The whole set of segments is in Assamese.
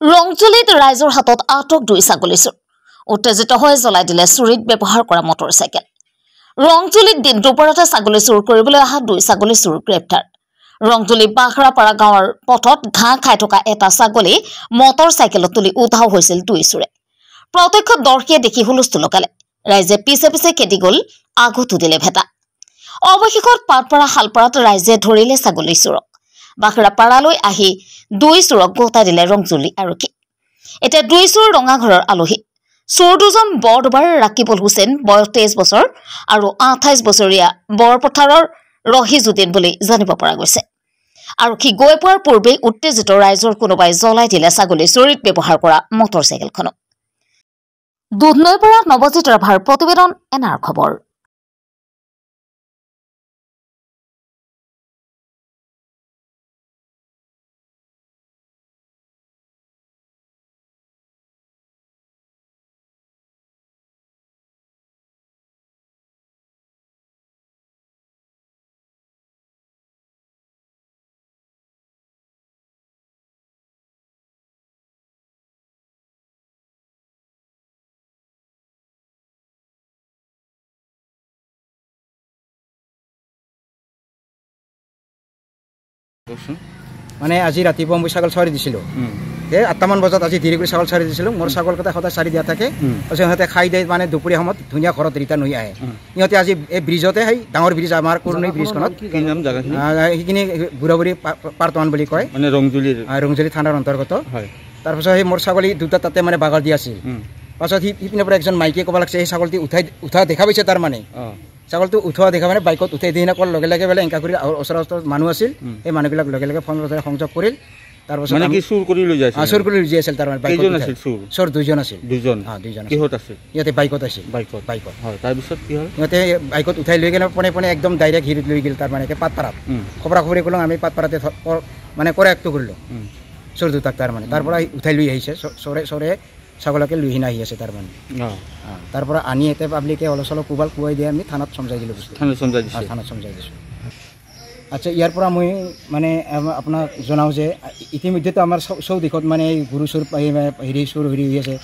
ৰংজুলিত ৰাইজৰ হাতত আটক দুই ছাগলী চোৰ উত্তেজিত হৈ জ্বলাই দিলে চুৰিত ব্যৱহাৰ কৰা মটৰচাইকেল ৰংজুলিত দিন দুপৰতে ছাগলী চুৰ কৰিবলৈ অহা দুই ছাগলী চোৰ গ্ৰেপ্তাৰ ৰংজুলি বাখৰাপাৰা গাঁৱৰ পথত ঘাঁহ খাই থকা এটা ছাগলী মটৰচাইকেলত তুলি উধাও হৈছিল দুই চোৰে প্ৰত্যক্ষদৰ্শীয়ে দেখি হুলস্থুল লগালে ৰাইজে পিছে পিছে খেদি গল আগতো দিলে ভেটা অৱশেষত পাটপাৰা হালপাৰাত ৰাইজে ধৰিলে ছাগলী চোৰক বাখৰাপাৰালৈ আহি দুই চোৰক গোটাই দিলে ৰংজুলি আৰক্ষী এতিয়া দুই চোৰ ৰঙাঘৰৰ আলহী চোৰ দুজন বৰদবাৰ ৰাকিবুল হুছেইন বয়স 23 বছৰ আৰু 28 বছৰীয়া বৰপথাৰৰ ৰহিজুদ্দিন বুলি জানিব পৰা গৈছে আৰক্ষী গৈ পোৱাৰ পূৰ্বে উত্তেজিত ৰাইজৰ কোনোবাই জ্বলাই দিলে ছাগলী চুৰিত ব্যৱহাৰ কৰা মটৰচাইকেলখনক দুধনৈৰ পৰা নৱজিত ৰাভাৰ প্ৰতিবেদন এনাৰ খবৰ মানে আজি ৰাতিপুৱা মই ছাগল চাৰি দিছিলোঁ 8টামান বজাত আজি দেৰি কৰি ছাগল চাৰি দিছিলোঁ মোৰ ছাগলকেইটা সদায় চাৰি দিয়া থাকে তাৰপিছত সিহঁতে খাই দিয়ে মানে দুপৰীয়া সময়ত ধুনীয়া ঘৰত ৰিটাৰ্ণ হৈ আহে সিহঁতে আজি এই ব্ৰিজতে সেই ডাঙৰ ব্ৰিজ আমাৰ কৰণী ব্ৰিজখনত সেইখিনি বুঢ়া বুঢ়ী পাৰ্টমান বুলি কয় মানে ৰংজুলি থানাৰ অন্তৰ্গত তাৰপিছত সেই মোৰ ছাগলী দুটা তাতে মানে বাগৰ দি আছিল পাছত সিপিনৰ পৰা একজন মাইকীয়ে ক'ব লাগিছে সেই ছাগলটি উঠা দেখা পাইছে তাৰ মানে ছাগলটো উঠোৱা দেখা মানে বাইকত উঠাই দি কোৱাৰ লগে লগে বোলে এনেকা কৰি ওচৰত মানুহ আছিল সেই মানুহবিলাক লগে লগে ফোন সংযোগ কৰিল তাৰপিছত চুৰ কৰি লৈ যাই আছিল তাৰ মানে চোৰ দুজন আছিল সিহঁতে বাইকত আছিল তাৰপিছত কি হ'ল সিহঁতে বাইকত উঠাই লৈ গ'লে পোনে পোনে একদম ডাইৰেক্ট হিৰিত লৈ গ'ল তাৰ মানে পাটপাৰাত খবৰা খবৰি কৰিলোঁ আমি পাটপাৰাতে মানে কৰায়ত্ব কৰিলোঁ চোৰ দুটাক তাৰ মানে তাৰ পৰা উঠাই লৈ আহিছে চোৰে ছাগলকে লৈ আহি আছে তাৰ মানে তাৰ পৰা আনি এতিয়া পাব্লিকে অলপ চলপ কোবাল কোৱাই দিয়ে আমি থানাত চমজাই দিলোঁ থানাত চমজাই দিছোঁ আচ্ছা ইয়াৰ পৰা মই মানে আপোনাক জনাওঁ যে ইতিমধ্যেতো আমাৰ চৌ দিশত মানে গৰু চোৰ হেৰি চোৰ হেৰি হৈ আছে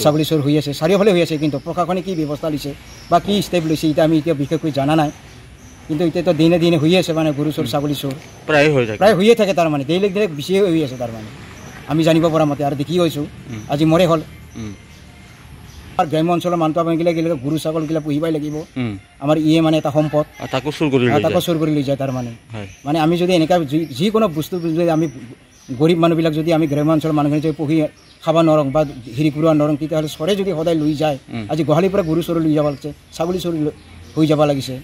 ছাগলী চোৰ হৈ আছে চাৰিওফালে হৈ আছে কিন্তু প্ৰশাসনে কি ব্যৱস্থা লৈছে বা কি ষ্টেপ লৈছে এতিয়া আমি এতিয়া বিশেষকৈ জানা নাই কিন্তু এতিয়াতো দিনে দিনে হৈ আছে মানে গৰু চোৰ ছাগলী চোৰ প্ৰায় হৈয়ে থাকে তাৰ মানে ডেইলি বেছিয়ে হৈ আছে তাৰ মানে আমি জানিব পৰা মতে আৰু দেখি হৈছোঁ আজি মৰে হ'ল আৰু গ্ৰাম্য অঞ্চলৰ মানুহটো আমি গ'লে গৰু ছাগলগিলা পুহিবই লাগিব আমাৰ ইয়ে মানে এটা সম্পদ তাকো চুৰ কৰি লৈ যায় তাৰ মানে আমি যদি এনেকুৱা যিকোনো বস্তু যদি আমি গৰীব মানুহবিলাক যদি আমি গ্ৰাম্য অঞ্চলৰ মানুহখিনি যদি পুহি খাব নোৱাৰোঁ বা হেৰি কৰিব নোৱাৰোঁ তেতিয়াহ'লে চৰে যদি সদায় লৈ যায় আজি গোহালিৰ পৰা গৰু চোৰ লৈ যাব লাগিছে ছাগলী চোৰ হৈ যাব লাগিছে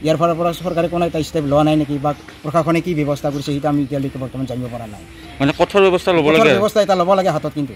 ইয়াৰ ফালৰ পৰা চৰকাৰে কোনো এটা ষ্টেপ লোৱা নাই নেকি বা প্ৰশাসনে কি ব্যৱস্থা কৰিছে সেইটো আমি এতিয়ালৈকে বৰ্তমান জানিব পৰা নাই মানে কঠোৰ ব্যৱস্থা এটা ল'ব লাগে হাতত কিন্তু